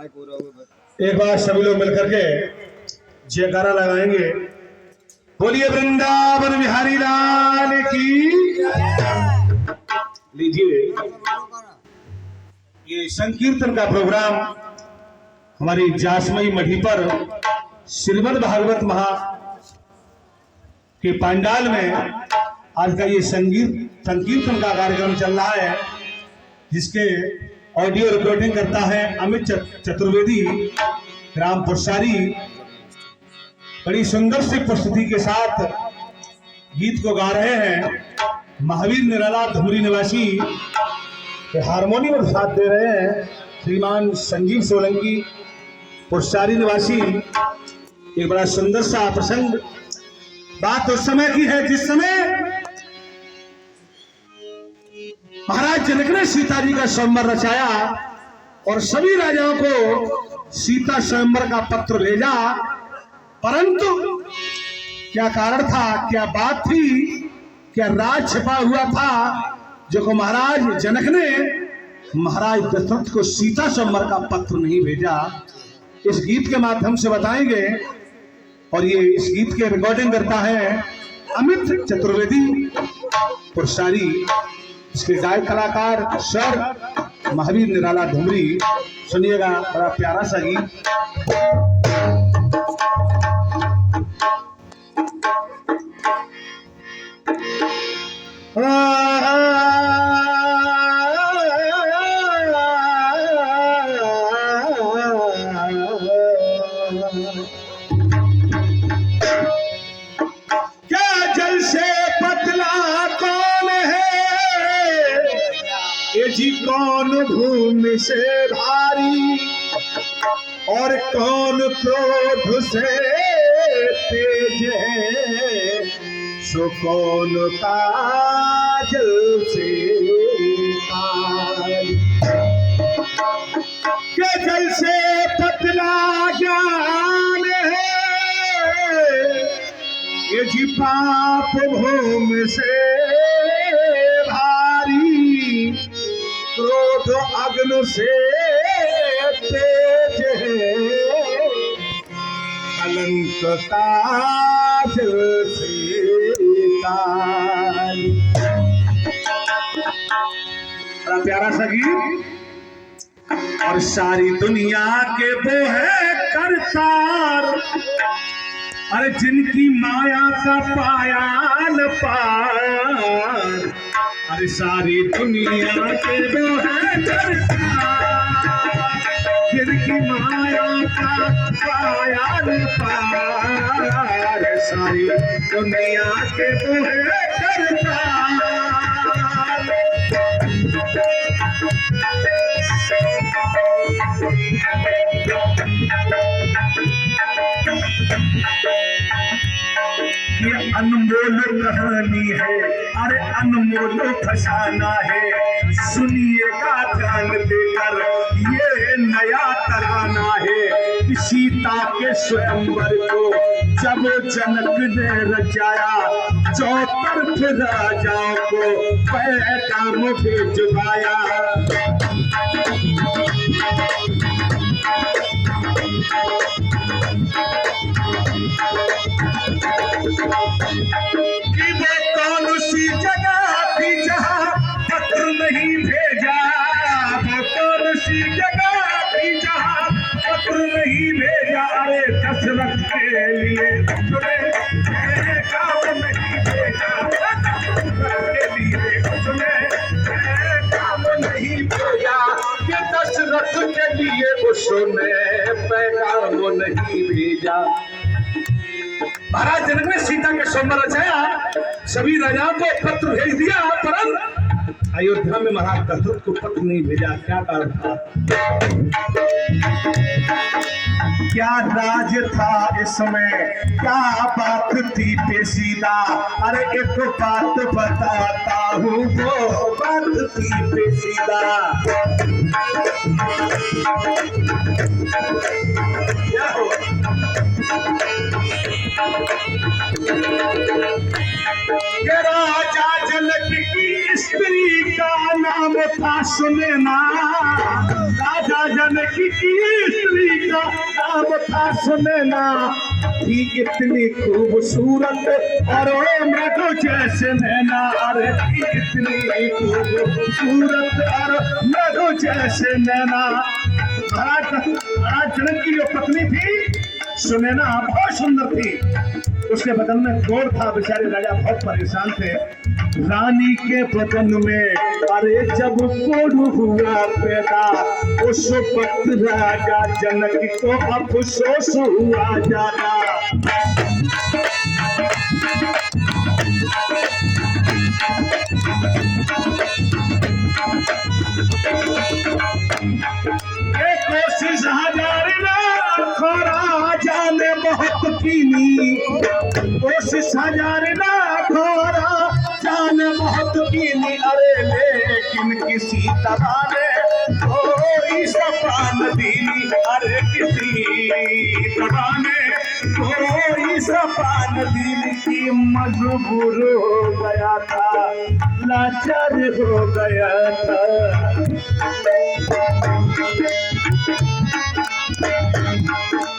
एक बार सभी लोग मिलकर के जयकारा लगाएंगे। बोलिए वृंदावन बिहारी लाल की। लीजिए ये संकीर्तन का प्रोग्राम हमारी जासमई मढ़ी पर श्रीमद् भागवत महा के पंडाल में आज का ये संकीर्तन का कार्यक्रम चल रहा है, जिसके ऑडियो रिकॉर्डिंग करता है अमित चतुर्वेदी ग्राम पुरसारी। बड़ी सुंदर सी प्रस्तुति के साथ गीत को गा रहे हैं महावीर निराला धुमरी निवासी, हारमोनियम में साथ दे रहे हैं श्रीमान संजीव सोलंकी पुरसारी निवासी। एक बड़ा सुंदर सा प्रसंग बात उस समय की है जिस समय महाराज जनक ने सीता जी का स्वयंवर रचाया और सभी राजाओं को सीता स्वयंवर का पत्र भेजा, परंतु क्या कारण था, क्या बात थी, क्या राज छिपा हुआ था जो को महाराज जनक ने महाराज दशरथ को सीता स्वयंवर का पत्र नहीं भेजा। इस गीत के माध्यम से बताएंगे और ये इस गीत के रिकॉर्डिंग करता है अमित चतुर्वेदी पुरसारी। इसके गायक कलाकार सर महावीर निराला धुमरी। सुनिएगा, बड़ा प्यारा सा गीत। क्या जल से पतला कौन है, ये जी कौन भूमि से भारी, और कौन क्रोध से तेज है, सो कौन काजल से काली। के जल से पतला ज्ञान है, ये जी पाप भूमि से भारी, क्रोध अग्नि से तेज है, कलंक काजल से काली। बड़ा प्यारा सा गीत। और सारी दुनिया के वो है करतार, अरे जिनकी माया का पाया न पार, अरे सारी दुनिया के वो है करतार, जिनकी माया का पाया न पार, सारी दुनिया के वो है करतार। ये अनमोल कहानी है, अरे अनमोल फसाना है, सुनिएगा ध्यान देकर ये नया तराना है। सीता के स्वयंवर को जब जनक ने रचाया, चौतरफ राजाओं को पैगाम भिजवाया। कि वो कौन सी जगह थी जहाँ पत्र नहीं भेजा, वो कौन सी जगह थी जहाँ पत्र नहीं भेजा, अरे दशरथ के लिए उसने काम नहीं भेजा, के लिए उसने काम नहीं भेजा, कि दशरथ के लिए उसने पैगाम नहीं भेजा। महाराज जनक ने सीता के स्वयंवर रचाया, सभी राजाओं को पत्र भेज दिया, परंतु अयोध्या में महाराज दशरथ को पत्र नहीं भेजा। क्या कारण था, क्या राज था इसमें, क्या बात थी पेशीदा, अरे एक बात बताता हूँ, वो बात थी पेशीदा। क्या हो कि राजा जनक की स्त्री का नाम था सुनैना। राजा जनक की स्त्री का नाम था सुनैना। थी इतनी खूबसूरत और मृदु जैसे नैना। अरे थी इतनी खूबसूरत और मृदु जैसे नैना। महाराज जनक की जो पत्नी थी सुनैना बहुत सुंदर थी। उसके बदन में कोढ़ था। बेचारे राजा बहुत परेशान थे। रानी के बदन में अरे जब कोढ़ हुआ पैदा उस वक्त राजा जनक को अफसोस हुआ ज्यादा। कोशिश हजार लाखों राजा ने बहुत कीनी। कोशिश हजार लाखों राजा ने बहुत कीनी। अरे लेकिन किसी तरह ने कोई सपा न दीनी। अरे किसी तरह ने कोई सपा न दीनी। की मजबूर हो गया था, लाचार हो गया था।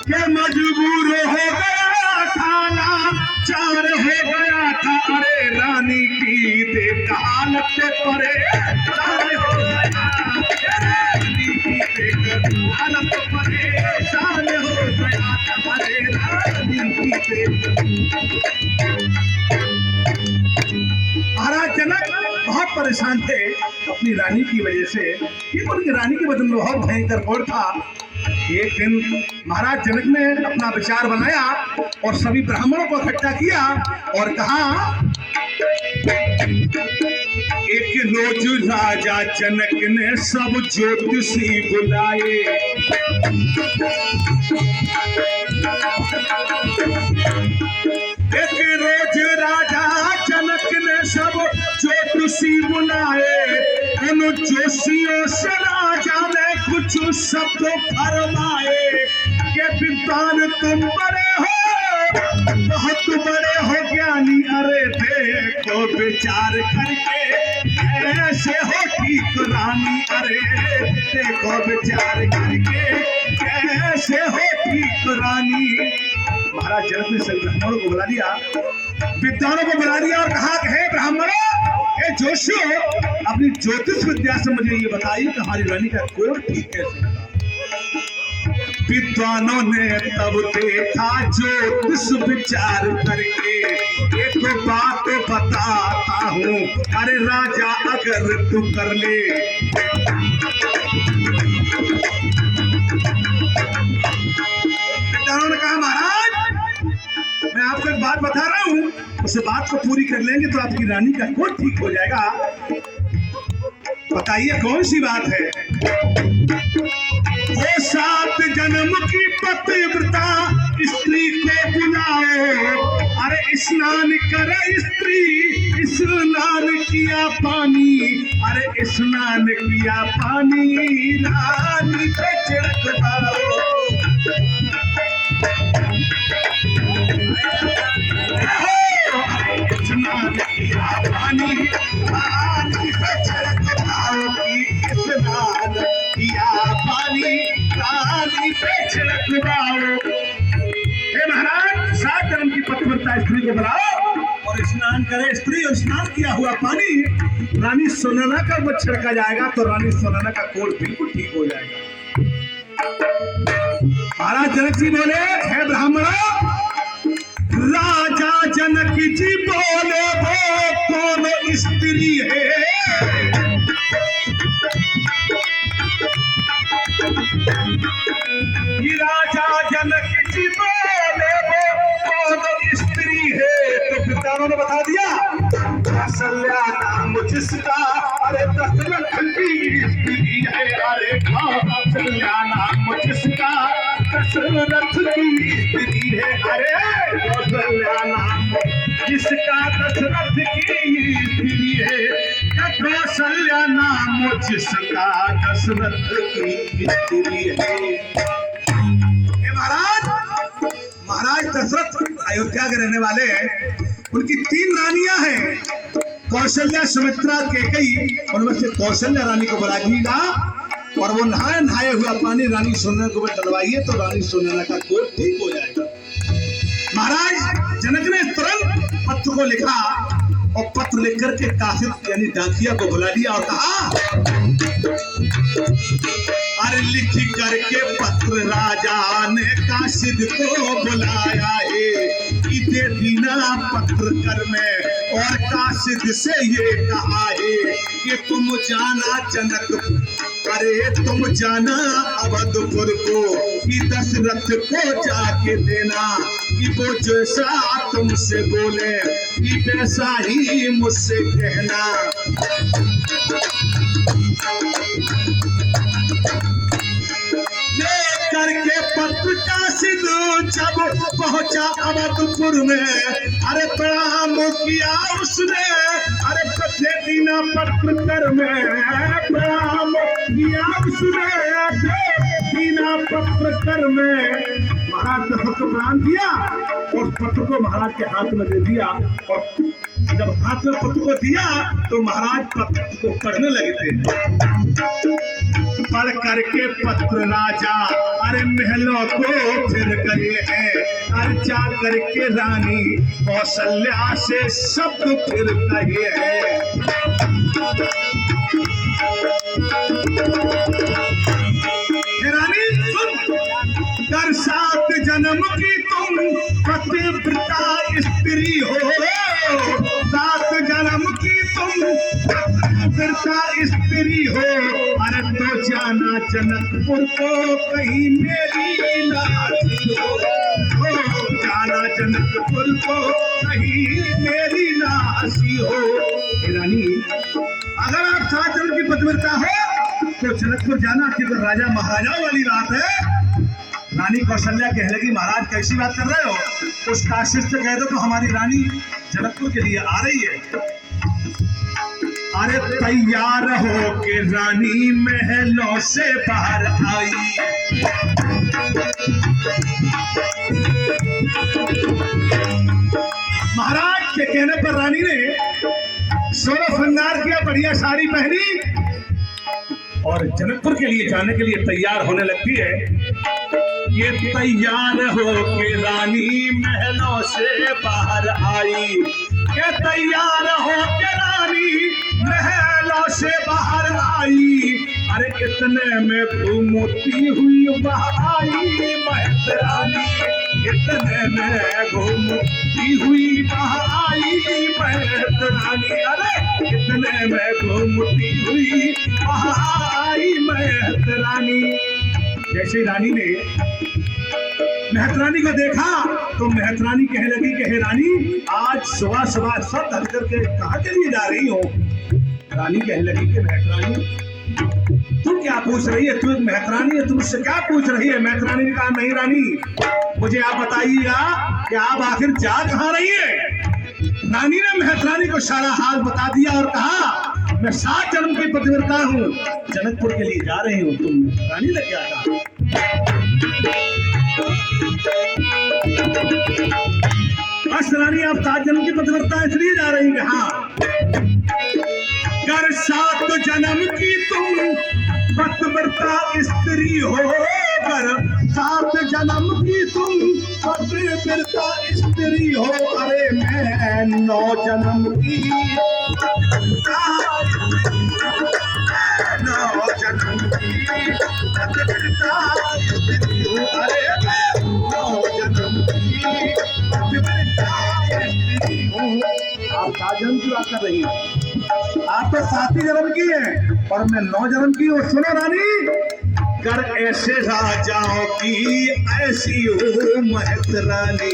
के मजबूर हो गया था, लाचार हो गया था। अरे रानी की देख हालत परेशान हो गया। रानी की देख हालत परेशान हो गया था। अरे रानी की देख। महाराज जनक बहुत परेशान थे अपनी रानी की वजह से। ये उनकी रानी के बदन में बहुत भयंकर कोढ़ था। एक दिन महाराज जनक ने अपना विचार बनाया और सभी ब्राह्मणों को इकट्ठा किया और कहा, एक रोज राजा जनक ने सब ज्योतिषी बुलाए। एक रोज राजा जनक ने सब ज्योतिषी बुलाए। उन ज्योतिषियों से राजा ने कुछ शब्द फरमाए कि विद्वान तुम बड़े हो, बहुत बड़े हो ज्ञानी। अरे देखो विचार करके कैसे हो ठीक रानी। अरे देखो विचार करके कैसे हो ठीक रानी। महाराज जनक ने सभी ब्राह्मणों को बुला लिया, विद्वानों को बुला लिया और कहा कि हे ब्राह्मणों, हे जोशियों, अपनी ज्योतिष विद्या से मुझे ये बताइए कि हमारी रानी का कोढ़ ठीक कैसे होगा। विद्वानों ने तब देखा ज्योतिष विचार करके। एक बात बताता हूँ, अरे राजा अगर तू कर ले। विद्वानों ने कहा महाराज मैं आपको एक बात बता रहा हूँ, उस बात को पूरी कर लेंगे तो आपकी रानी का कोढ़ ठीक हो जाएगा। बताइए कौन सी बात है। वो 7 जन्म की पतिव्रता स्त्री को बुलाओ। अरे स्नान करे स्त्री, स्नान किया पानी। अरे स्नान किया पानी, रानी पे छिड़कवाओ। स्नान किया पानी, रानी पे छिड़कवाओ। स्नान किया पानी, रानी पे छिड़कवाओ। हे महाराज 7 जन्म की पतिव्रता स्त्री को बुलाओ और स्नान करे स्त्री और स्नान किया हुआ पानी रानी सुनैना का ऊपर छिड़का जाएगा तो रानी सुनैना का कोढ़ बिल्कुल ठीक हो जाएगा। महाराज जनक जी बोले, हे ब्राह्मणों, राजा जनक जी बोले वो कौन स्त्री है। राजा जनक जी बोले वो कौन स्त्री है। तो पिताओं ने बता दिया, कौशल्या नाम जिसका, अरे दशरथ की स्त्री है। अरे कौशल्या नाम जिसका, दशरथ की स्त्री है। अरे कौशल्या नाम जिसका, दशरथ की स्त्री है। कौशल्या नाम जिसका, दशरथ की स्त्री है। महाराज दशरथ अयोध्या के रहने वाले हैं। उनकी 3 रानियां हैं, कौशल्या, सुमित्रा, कैकेयी। उनमें से कौशल्या रानी को बुलाइएगा और वो नहाए नहाए हुआ पानी रानी सुनैना को डलवाइए तो रानी सुनैना का कोट ठीक हो जाएगा। महाराज जनक ने तुरंत पत्र को लिखा और पत्र लिख करके कासिद यानी डाकिया को बुला लिया और कहा, अरे लिख करके पत्र राजा ने कासिद को बुलाया है, इसे दीना पत्र कर में और कासिद से ये कहा है कि तुम जाना जनक, अरे तुम जाना अवधपुर को कि दशरथ को जाके देना कि वो जैसा तुमसे बोले कि वैसा ही मुझसे कहना। करके पत्र कासिद जब पहुंचा अवधपुर में, अरे प्रणाम किया उसने, अरे कथे दीना पत्र कर में प्रणाम किया उसने, दीना पत्र कर में। महाराज ने हुक्म दिया और पत्र को महाराज के हाथ में दे दिया और जब हाथ में पत्र को दिया तो महाराज पत्र को पढ़ने लगे थे। पढ़ करके पत्र राजा अरे महलों को फिर करे है, अरे जा करके रानी कौशल्या से शब्द फिर कहे है। रानी सुन कर 7 जन्म की तुम पतिव्रता स्त्री हो, 7 जन्म की तुम पतिव्रता स्त्री हो, अरे तो जाना जनकपुर को कहीं मेरी लाठी हो, जाना जनकपुर को कहीं मेरी लाशी हो। रानी अगर आप 7 जन्म की पतिव्रता हो तो जनकपुर जाना, क्योंकि राजा महाराजा वाली बात है। रानी कौशल्या कहने लगी, महाराज कैसी बात कर रहे हो, उस काशिद से कह दो तो हमारी रानी जनकपुर के लिए आ रही है। अरे तैयार हो के रानी महलों से बाहर आई, महाराज के कहने पर रानी ने 16 श्रृंगार किया, बढ़िया साड़ी पहनी और जनकपुर के लिए जाने के लिए तैयार होने लगती है। ये तैयार हो के रानी महलों से बाहर आई, ये तैयार हो के रानी महलों से बाहर आई, अरे इतने में घूमती हुई बाहर आई महत रानी, इतने में घूमती हुई बाहर आई महत रानी, अरे इतने में घूमती हुई बाहर आई महत रानी। जैसे रानी ने महतरानी को देखा तो महतरानी कहने लगी कि हे रानी, आज सुबह सुबह सब धर करके कहाँ के लिए जा रही हो। रानी कहने लगी कि महतरानी तुम क्या पूछ रही है, तू एक महतरानी है, तुम मुझसे क्या पूछ रही है। महतरानी ने कहा, नहीं रानी, मुझे आप बताइएगा कि आप आखिर जा कहाँ रही है। रानी ने महतरानी को सारा हाल बता दिया और कहा, मैं 7 जन्म की पतिव्रता हूँ, जनकपुर के लिए जा रही हूँ। तुम रानी ने क्या कहा, बस रानी आप 7 जन्म की पतिव्रता इसलिए जा रही है। हाँ, कर 7 जन्म की तुम पतिव्रता स्त्री हो, कर 7 जन्म की तुम पतिव्रता स्त्री हो, अरे मैं 9 जन्म की 9 जन्म की पतिव्रता स्त्री हो, अरे मैं 9 जन्म की पतिव्रता स्त्री हूँ। आप 7 जन्म की बात कर रही हैं, आप तो 7 ही जन्म की है और मैं 9 जन्म की हूँ। सुनो रानी, कर ऐसे राजाओं की ऐसी हो महत रानी,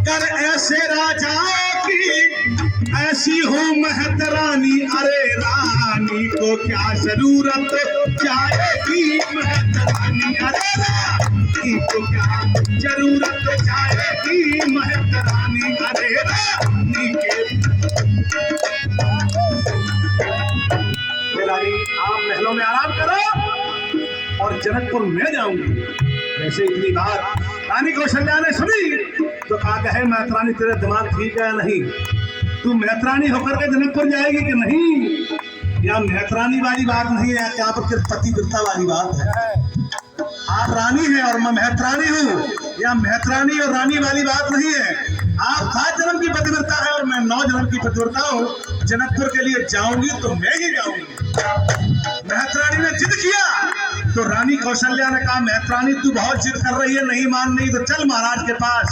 कर ऐसे राजाओं की ऐसी हो महत रानी, अरे रानी को क्या जरूरत जाएगी महत रानी, अरे रानी को क्या जरूरत जाएगी महत रानी, अरे रानी के। रानी आप महलों में आराम करो और जनकपुर में जाऊंगी। जैसे इतनी बात रानी कौशल्या ने सुनी तो कहा कहे मैत्रानी तेरा दिमाग ठीक है या नहीं, तू मैत्रानी होकर के जनकपुर जाएगी कि नहीं? या मैत्रानी वाली बात नहीं है, क्या पर पतिव्रता वाली बात है। आप रानी हैं और मैं मैत्रानी हूँ, या मैत्रानी और रानी वाली बात नहीं है। आप 7 जन्म की पतिव्रता है और मैं 9 जन्म की पतिव्रता हूँ। जनकपुर के लिए जाऊंगी तो मैं ही जाऊंगी। मैत्रानी ने जिद किया तो रानी कौशल्या ने कहा मैत्रानी तू बहुत जिद कर रही है, नहीं मान रही तो चल महाराज के पास,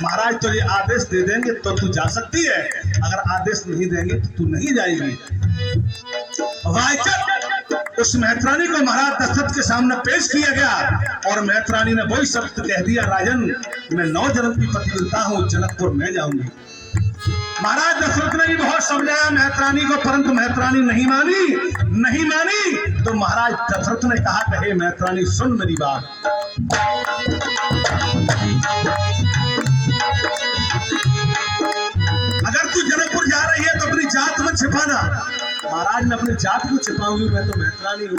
महाराज तुझे आदेश दे देंगे तो तू जा सकती है, अगर आदेश नहीं देंगे तो तू नहीं जाएगी। उस मैत्रानी को महाराज दशरथ के सामने पेश किया गया और मैत्रानी ने वही शब्द कह दिया, राजन मैं 9 जन्म की पतिव्रता हूँ, जनकपुर में जाऊंगी। महाराज दशरथ ने भी बहुत समझाया मैत्रानी को, परंतु मैत्रानी नहीं मानी। तो महाराज दशरथ ने कहा कहे मैत्रानी सुन मेरी बात, अगर तू जनकपुर जा रही है तो अपनी जात मत छिपाना। महाराज मैं अपनी जात को छिपाऊंगी, मैं तो मैत्रानी हूं।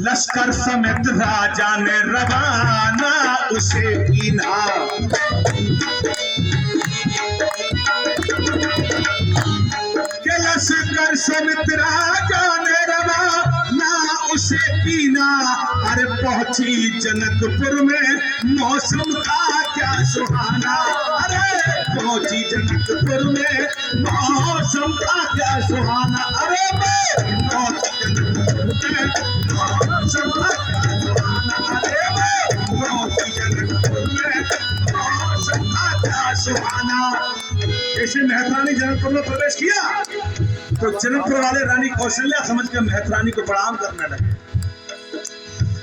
लश्कर समेत राजा ने रवाना उसे कीना, लश्कर समेत राजा ने रवाना उसे कीना। अरे पहुंची जनकपुर में मौसम था क्या सुहाना, अरे पहुंची जनकपुर में मौसम था क्या सुहाना। अरे पहुंची जनकपुर में मौसम था क्या सुहाना, अरे पहुंची जनकपुर में मौसम था क्या सुहाना। ऐसे मैत्रानी जनकपुर में प्रवेश किया तो जनकपुर वाले रानी कौशल्या समझ के मैत्रानी को प्रणाम करने लगे।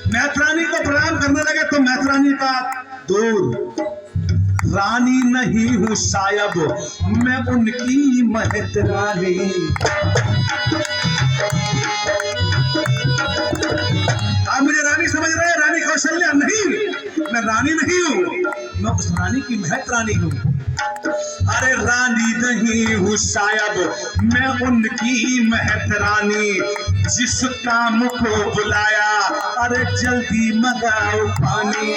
मैत्रानी को प्रणाम करने लगे तो मैत्रानी का दूर, रानी नहीं हूं सायब मैं उनकी महतरानी। आप मुझे रानी समझ रहे हैं, रानी कौशल्या नहीं, मैं रानी नहीं हूं, मैं उस रानी की महतरानी हूं। अरे रानी नहीं हूँ सायब मैं उनकी महतरानी, जिस काम को बुलाया अरे जल्दी मंगाओ पानी।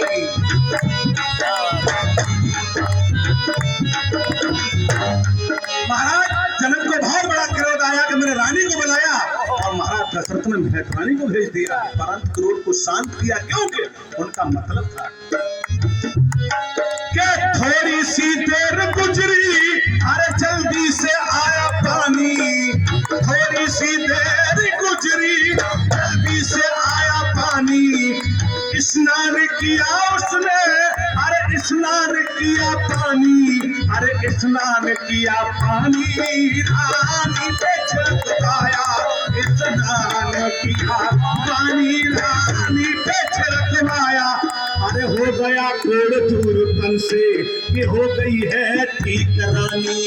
महाराज जनक को बहुत बड़ा क्रोध आया कि मैंने रानी को बुलाया और महाराज दशरथ ने महतरानी को भेज दिया, परंतु क्रोध को शांत किया क्योंकि उनका मतलब था कि थोड़ी सी देर गुजरी अरे जल्दी से आया पानी, थोड़ी सी देर गुजरी जल्दी से आया पानी। स्नान किया उसने अरे स्नान किया पानी, अरे स्नान किया पानी। रानी पे छिड़काया स्नान किया पानी, रानी पे छिड़कवाया। अरे हो गया कोड़ दूर तन से ये हो गई है ठीक रानी।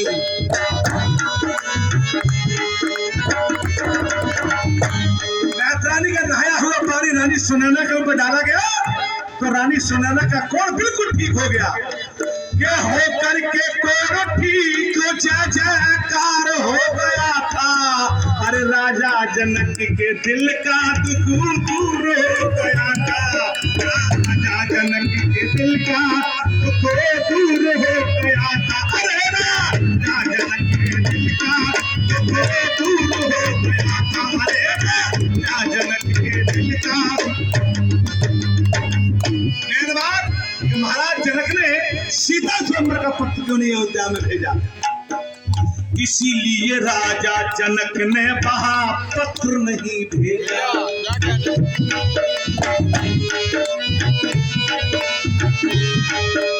मैत्रानी का नहाया हुआ पानी रानी सुनैना के ऊपर डाला गया तो रानी सुनैना का कोड़ बिल्कुल ठीक हो गया। ये हो करके कोड़ ठीक जय जयकार हो गया था। अरे राजा जनक के दिल का दुख दूर हो गया था, राजा जनक के दिल का दुख दूर हो गया था। अरे राजा जनक के दिल का दुख दूर हो गया था, अरे राजा जनक के दिल का। महाराज जनक ने सीता स्वयंवर का पत्र क्यों नहीं अयोध्या में भेजा, इसीलिए राजा जनक ने वहां पत्र नहीं भेजा।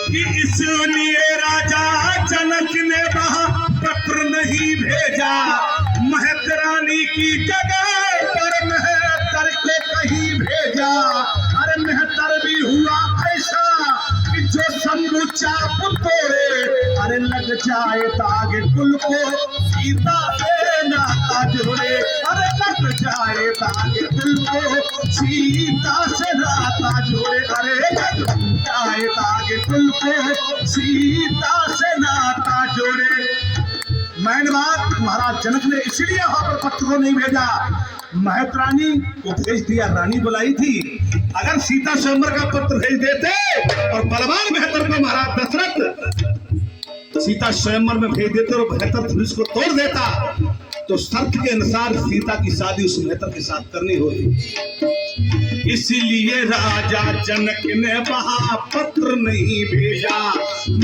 कि इसलिए राजा जनक ने वहां पत्र नहीं भेजा, महतरानी की जगह पर मेहतर को कहीं भेजा। अरे मेहतर भी हुआ ऐसा कि जो शंभु चाप तोड़े अरे लग जाए दाग कुल को सीता से नाता जोड़े। अरे लग जाए दाग कुल को सीता से नाता जोड़े, अरे लग जाए दाग कुल को सीता से नाता जोड़े। मैंने बात महाराज जनक ने इसलिए वहां पर पत्र को नहीं भेजा। महत रानी को भेज दिया, रानी बुलाई थी। अगर सीता स्वयंवर का पत्र भेज देते और बलवान बेहतर को महाराज दशरथ सीता स्वयंवर में भेज देते और बेहतर धनुष को तोड़ देता तो शर्त के अनुसार सीता की शादी उस बेहतर के साथ करनी होती। इसलिए राजा जनक ने वहां पत्र नहीं भेजा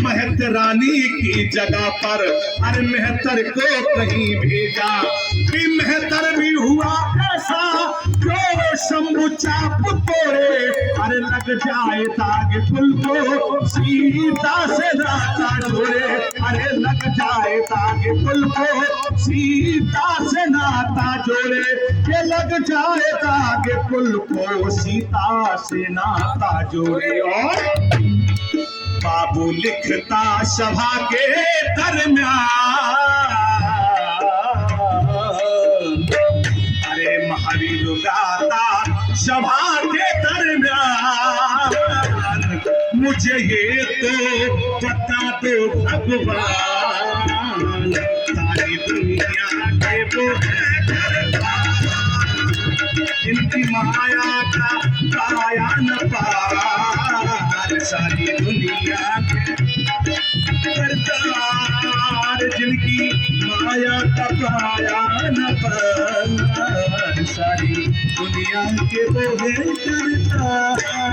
महत रानी की जगह पर, अरे मेहतर को कहीं भेजा। कि मेहतर भी हुआ ऐसा जो शंभु चाप तोड़े, अरे लग जाए तागे कुल को सीता से नाता जोड़े, अरे लग जाए तागे कुल को सीता से नाता जोड़े, ये लग जाए तागे कुल को सीता से नाता जोड़े। और बाबू लिखता सभा के दरमियान, अरे महावीर गाता सभा के दरमियान, मुझे ये तो बता दो भगवान, सारी दुनिया के वो इनकी माया का पाया न पार, सारी दुनिया के सरदार जिनकी माया का पाया न पार, सारी दुनिया के वो है सरदार।